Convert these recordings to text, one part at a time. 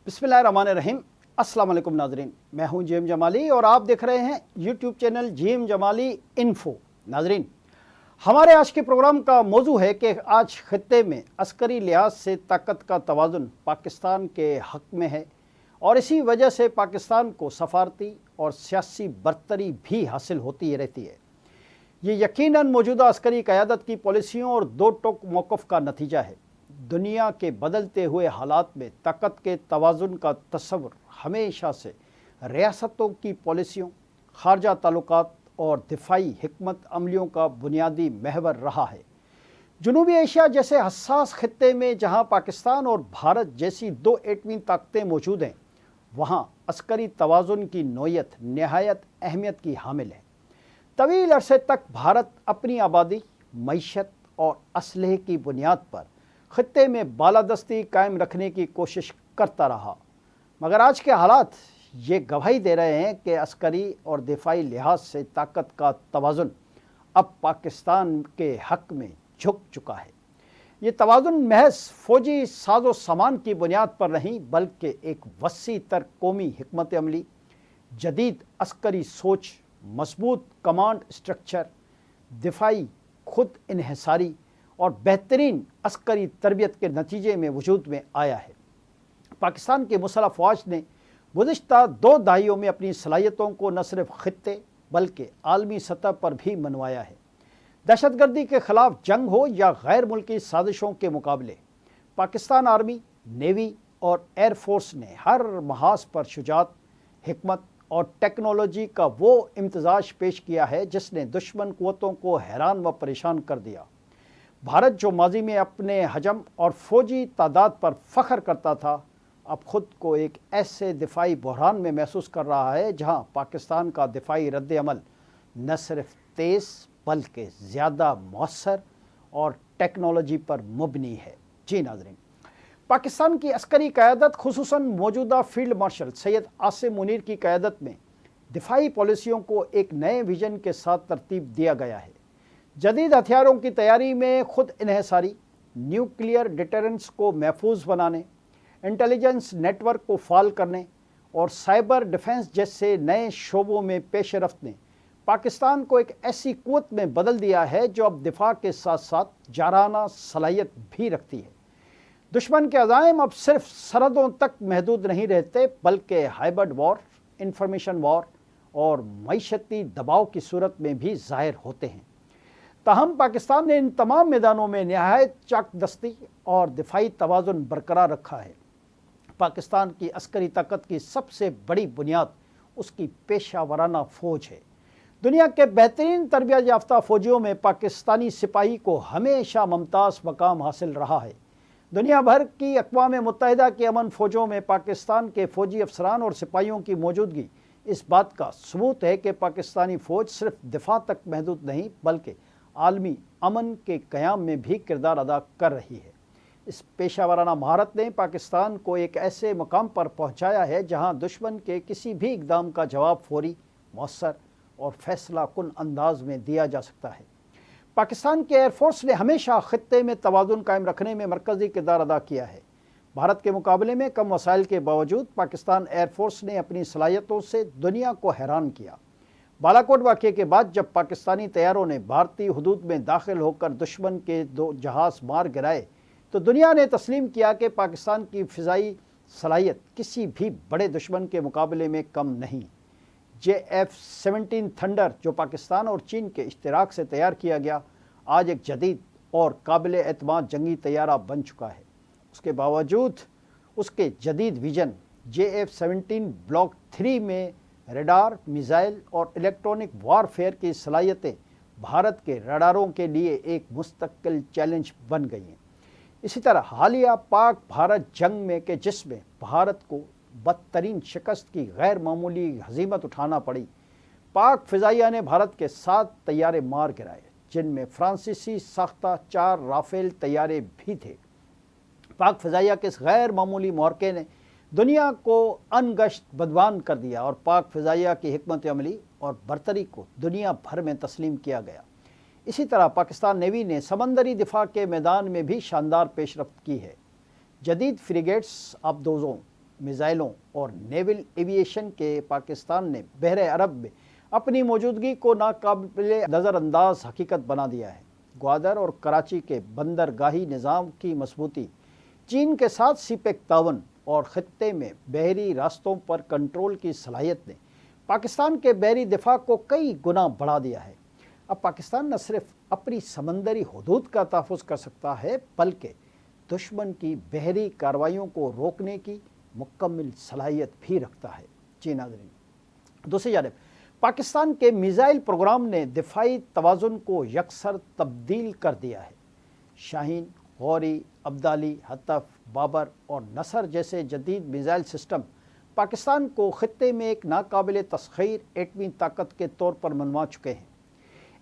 بسم اللہ الرحمن الرحیم۔ السلام علیکم ناظرین، میں ہوں جیم جمالی اور آپ دیکھ رہے ہیں یوٹیوب چینل جیم جمالی انفو۔ ناظرین، ہمارے آج کے پروگرام کا موضوع ہے کہ آج خطے میں عسکری لحاظ سے طاقت کا توازن پاکستان کے حق میں ہے اور اسی وجہ سے پاکستان کو سفارتی اور سیاسی برتری بھی حاصل ہوتی رہتی ہے۔ یہ یقیناً موجودہ عسکری قیادت کی پالیسیوں اور دو ٹوک موقف کا نتیجہ ہے۔ دنیا کے بدلتے ہوئے حالات میں طاقت کے توازن کا تصور ہمیشہ سے ریاستوں کی پالیسیوں، خارجہ تعلقات اور دفاعی حکمت عملیوں کا بنیادی محور رہا ہے۔ جنوبی ایشیا جیسے حساس خطے میں جہاں پاکستان اور بھارت جیسی دو ایٹمی طاقتیں موجود ہیں، وہاں عسکری توازن کی نوعیت نہایت اہمیت کی حامل ہے۔ طویل عرصے تک بھارت اپنی آبادی، معیشت اور اسلحے کی بنیاد پر خطے میں بالادستی قائم رکھنے کی کوشش کرتا رہا، مگر آج کے حالات یہ گواہی دے رہے ہیں کہ عسکری اور دفاعی لحاظ سے طاقت کا توازن اب پاکستان کے حق میں جھک چکا ہے۔ یہ توازن محض فوجی ساز و سامان کی بنیاد پر نہیں بلکہ ایک وسیع تر قومی حکمت عملی، جدید عسکری سوچ، مضبوط کمانڈ اسٹرکچر، دفاعی خود انحصاری اور بہترین عسکری تربیت کے نتیجے میں وجود میں آیا ہے۔ پاکستان کی مسلح افواج نے گزشتہ 2 دہائیوں میں اپنی صلاحیتوں کو نہ صرف خطے بلکہ عالمی سطح پر بھی منوایا ہے۔ دہشت گردی کے خلاف جنگ ہو یا غیر ملکی سازشوں کے مقابلے، پاکستان آرمی، نیوی اور ایئر فورس نے ہر محاذ پر شجاعت، حکمت اور ٹیکنالوجی کا وہ امتزاج پیش کیا ہے جس نے دشمن قوتوں کو حیران و پریشان کر دیا۔ بھارت جو ماضی میں اپنے حجم اور فوجی تعداد پر فخر کرتا تھا، اب خود کو ایک ایسے دفاعی بحران میں محسوس کر رہا ہے جہاں پاکستان کا دفاعی رد عمل نہ صرف تیز بلکہ زیادہ مؤثر اور ٹیکنالوجی پر مبنی ہے۔ جی ناظرین، پاکستان کی عسکری قیادت خصوصاً موجودہ فیلڈ مارشل سید عاصم منیر کی قیادت میں دفاعی پالیسیوں کو ایک نئے ویژن کے ساتھ ترتیب دیا گیا ہے۔ جدید ہتھیاروں کی تیاری میں خود انحصاری، نیوکلیئر ڈیٹرنس کو محفوظ بنانے، انٹیلیجنس نیٹ ورک کو فعال کرنے اور سائبر ڈیفنس جیسے نئے شعبوں میں پیش رفت نے پاکستان کو ایک ایسی قوت میں بدل دیا ہے جو اب دفاع کے ساتھ ساتھ جارحانہ صلاحیت بھی رکھتی ہے۔ دشمن کے عزائم اب صرف سرحدوں تک محدود نہیں رہتے بلکہ ہائبرڈ وار، انفارمیشن وار اور معیشتی دباؤ کی صورت میں بھی ظاہر ہوتے ہیں۔ تاہم پاکستان نے ان تمام میدانوں میں نہایت چاک دستی اور دفاعی توازن برقرار رکھا ہے۔ پاکستان کی عسکری طاقت کی سب سے بڑی بنیاد اس کی پیشہ ورانہ فوج ہے۔ دنیا کے بہترین تربیت یافتہ فوجیوں میں پاکستانی سپاہی کو ہمیشہ ممتاز مقام حاصل رہا ہے۔ دنیا بھر کی اقوام متحدہ کی امن فوجوں میں پاکستان کے فوجی افسران اور سپاہیوں کی موجودگی اس بات کا ثبوت ہے کہ پاکستانی فوج صرف دفاع تک محدود نہیں بلکہ عالمی امن کے قیام میں بھی کردار ادا کر رہی ہے۔ اس پیشہ ورانہ مہارت نے پاکستان کو ایک ایسے مقام پر پہنچایا ہے جہاں دشمن کے کسی بھی اقدام کا جواب فوری، مؤثر اور فیصلہ کن انداز میں دیا جا سکتا ہے۔ پاکستان کے ایئر فورس نے ہمیشہ خطے میں توازن قائم رکھنے میں مرکزی کردار ادا کیا ہے۔ بھارت کے مقابلے میں کم وسائل کے باوجود پاکستان ایئر فورس نے اپنی صلاحیتوں سے دنیا کو حیران کیا۔ بالاکوٹ واقعے کے بعد جب پاکستانی طیاروں نے بھارتی حدود میں داخل ہو کر دشمن کے 2 جہاز مار گرائے تو دنیا نے تسلیم کیا کہ پاکستان کی فضائی صلاحیت کسی بھی بڑے دشمن کے مقابلے میں کم نہیں۔ JF-17 تھنڈر جو پاکستان اور چین کے اشتراک سے تیار کیا گیا، آج ایک جدید اور قابل اعتماد جنگی طیارہ بن چکا ہے۔ اس کے باوجود اس کے جدید ویژن JF-17 بلاک 3 میں ریڈار، میزائل اور الیکٹرونک وار فیئر کی صلاحیتیں بھارت کے ریڈاروں کے لیے ایک مستقل چیلنج بن گئی ہیں۔ اسی طرح حالیہ پاک بھارت جنگ میں کہ جس میں بھارت کو بدترین شکست کی غیر معمولی ہزیمت اٹھانا پڑی، پاک فضائیہ نے بھارت کے 7 طیارے مار گرائے جن میں فرانسیسی ساختہ 4 رافیل طیارے بھی تھے۔ پاک فضائیہ کے اس غیر معمولی معرکے نے دنیا کو انگشت بدبان کر دیا اور پاک فضائیہ کی حکمت عملی اور برتری کو دنیا بھر میں تسلیم کیا گیا۔ اسی طرح پاکستان نیوی نے سمندری دفاع کے میدان میں بھی شاندار پیش رفت کی ہے۔ جدید فریگیٹس، آبدوزوں، میزائلوں اور نیول ایویشن کے پاکستان نے بحر عرب میں اپنی موجودگی کو ناقابل نظر انداز حقیقت بنا دیا ہے۔ گوادر اور کراچی کے بندرگاہی نظام کی مضبوطی، چین کے ساتھ سی پیک تعاون اور خطے میں بحری راستوں پر کنٹرول کی صلاحیت نے پاکستان کے بحری دفاع کو کئی گنا بڑھا دیا ہے۔ اب پاکستان نہ صرف اپنی سمندری حدود کا تحفظ کر سکتا ہے بلکہ دشمن کی بحری کارروائیوں کو روکنے کی مکمل صلاحیت بھی رکھتا ہے۔ جی ناظرین، دوسری جانب پاکستان کے میزائل پروگرام نے دفاعی توازن کو یکسر تبدیل کر دیا ہے۔ شاہین، غوری، عبدالی، حطف، بابر اور نصر جیسے جدید میزائل سسٹم پاکستان کو خطے میں ایک ناقابل تسخیر ایٹمی طاقت کے طور پر منوا چکے ہیں۔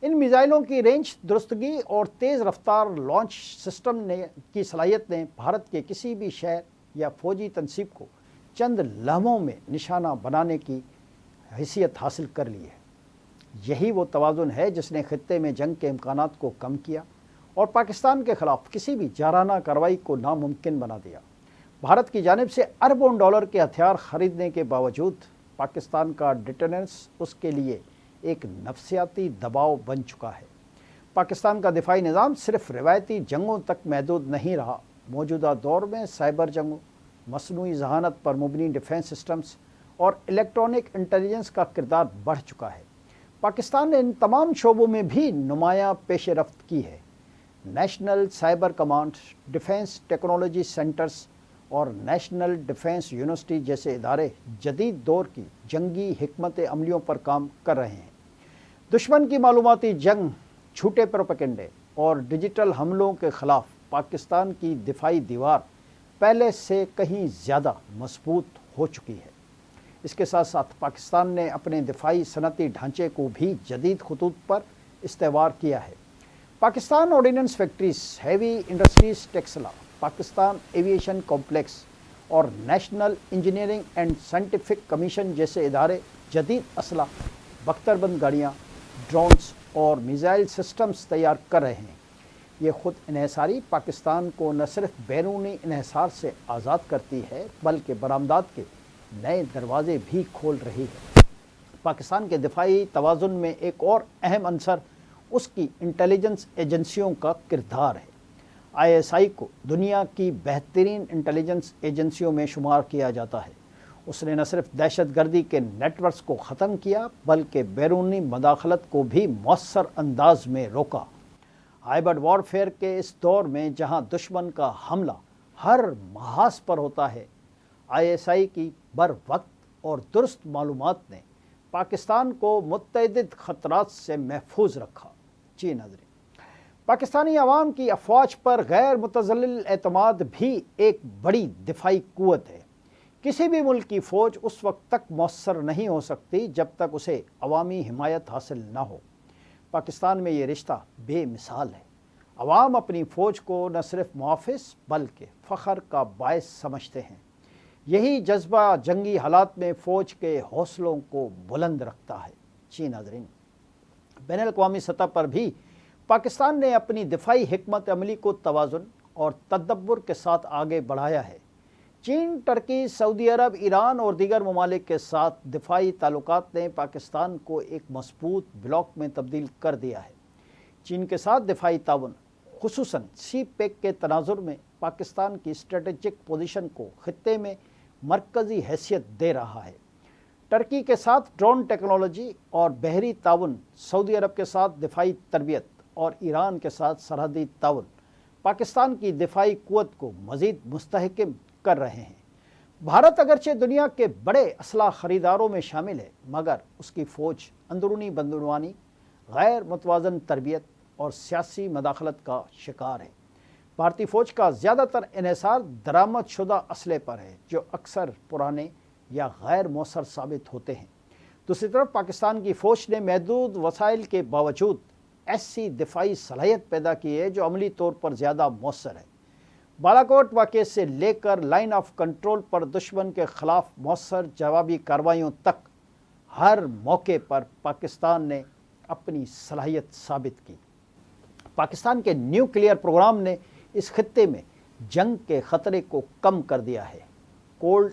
ان میزائلوں کی رینج، درستگی اور تیز رفتار لانچ سسٹم کی صلاحیت نے بھارت کے کسی بھی شہر یا فوجی تنصیب کو چند لمحوں میں نشانہ بنانے کی حیثیت حاصل کر لی ہے۔ یہی وہ توازن ہے جس نے خطے میں جنگ کے امکانات کو کم کیا اور پاکستان کے خلاف کسی بھی جارحانہ کارروائی کو ناممکن بنا دیا۔ بھارت کی جانب سے اربوں ڈالر کے ہتھیار خریدنے کے باوجود پاکستان کا ڈیٹرنس اس کے لیے ایک نفسیاتی دباؤ بن چکا ہے۔ پاکستان کا دفاعی نظام صرف روایتی جنگوں تک محدود نہیں رہا۔ موجودہ دور میں سائبر جنگوں، مصنوعی ذہانت پر مبنی ڈیفنس سسٹمز اور الیکٹرانک انٹیلیجنس کا کردار بڑھ چکا ہے۔ پاکستان نے ان تمام شعبوں میں بھی نمایاں پیش رفت کی ہے۔ National cyber command, defence technology centres اور نیشنل ڈیفنس یونیورسٹی جیسے ادارے جدید دور کی جنگی حکمت عملیوں پر کام کر رہے ہیں۔ دشمن کی معلوماتی جنگ، جھوٹے پروپیگنڈے اور ڈیجیٹل حملوں کے خلاف پاکستان کی دفاعی دیوار پہلے سے کہیں زیادہ مضبوط ہو چکی ہے۔ اس کے ساتھ ساتھ پاکستان نے اپنے دفاعی صنعتی ڈھانچے کو بھی جدید خطوط پر استوار کیا ہے۔ Pakistan ordnance factories, heavy industries Taxila, Pakistan aviation complex اور national engineering and scientific commission جیسے ادارے جدید اسلحہ، بختر بند گاڑیاں، ڈرونز اور میزائل سسٹمز تیار کر رہے ہیں۔ یہ خود انحصاری پاکستان کو نہ صرف بیرونی انحصار سے آزاد کرتی ہے بلکہ برآمدات کے نئے دروازے بھی کھول رہی ہے۔ پاکستان کے دفاعی توازن میں ایک اور اہم عنصر اس کی انٹیلیجنس ایجنسیوں کا کردار ہے۔ ISI کو دنیا کی بہترین انٹیلیجنس ایجنسیوں میں شمار کیا جاتا ہے۔ اس نے نہ صرف دہشت گردی کے نیٹ ورکس کو ختم کیا بلکہ بیرونی مداخلت کو بھی مؤثر انداز میں روکا۔ ہائبرڈ وارفیئر کے اس دور میں جہاں دشمن کا حملہ ہر محاذ پر ہوتا ہے، ISI کی بر وقت اور درست معلومات نے پاکستان کو متعدد خطرات سے محفوظ رکھا۔ جی ناظرین، پاکستانی عوام کی افواج پر غیر متزلزل اعتماد بھی ایک بڑی دفاعی قوت ہے۔ کسی بھی ملک کی فوج اس وقت تک مؤثر نہیں ہو سکتی جب تک اسے عوامی حمایت حاصل نہ ہو۔ پاکستان میں یہ رشتہ بے مثال ہے۔ عوام اپنی فوج کو نہ صرف محافظ بلکہ فخر کا باعث سمجھتے ہیں۔ یہی جذبہ جنگی حالات میں فوج کے حوصلوں کو بلند رکھتا ہے۔ جی ناظرین، بین الاقوامی سطح پر بھی پاکستان نے اپنی دفاعی حکمت عملی کو توازن اور تدبر کے ساتھ آگے بڑھایا ہے۔ چین، ترکی، سعودی عرب، ایران اور دیگر ممالک کے ساتھ دفاعی تعلقات نے پاکستان کو ایک مضبوط بلاک میں تبدیل کر دیا ہے۔ چین کے ساتھ دفاعی تعاون، خصوصاً سی پیک کے تناظر میں پاکستان کی اسٹریٹجک پوزیشن کو خطے میں مرکزی حیثیت دے رہا ہے۔ ترکی کے ساتھ ڈرون ٹیکنالوجی اور بحری تعاون، سعودی عرب کے ساتھ دفاعی تربیت اور ایران کے ساتھ سرحدی تعاون پاکستان کی دفاعی قوت کو مزید مستحکم کر رہے ہیں۔ بھارت اگرچہ دنیا کے بڑے اسلحہ خریداروں میں شامل ہے مگر اس کی فوج اندرونی بدعنوانی، غیر متوازن تربیت اور سیاسی مداخلت کا شکار ہے۔ بھارتی فوج کا زیادہ تر انحصار درآمد شدہ اسلحے پر ہے جو اکثر پرانے یا غیر مؤثر ثابت ہوتے ہیں۔ دوسری طرف پاکستان کی فوج نے محدود وسائل کے باوجود ایسی دفاعی صلاحیت پیدا کی ہے جو عملی طور پر زیادہ مؤثر ہے۔ بالاکوٹ واقعے سے لے کر لائن آف کنٹرول پر دشمن کے خلاف مؤثر جوابی کارروائیوں تک ہر موقع پر پاکستان نے اپنی صلاحیت ثابت کی۔ پاکستان کے نیوکلیئر پروگرام نے اس خطے میں جنگ کے خطرے کو کم کر دیا ہے۔ کولڈ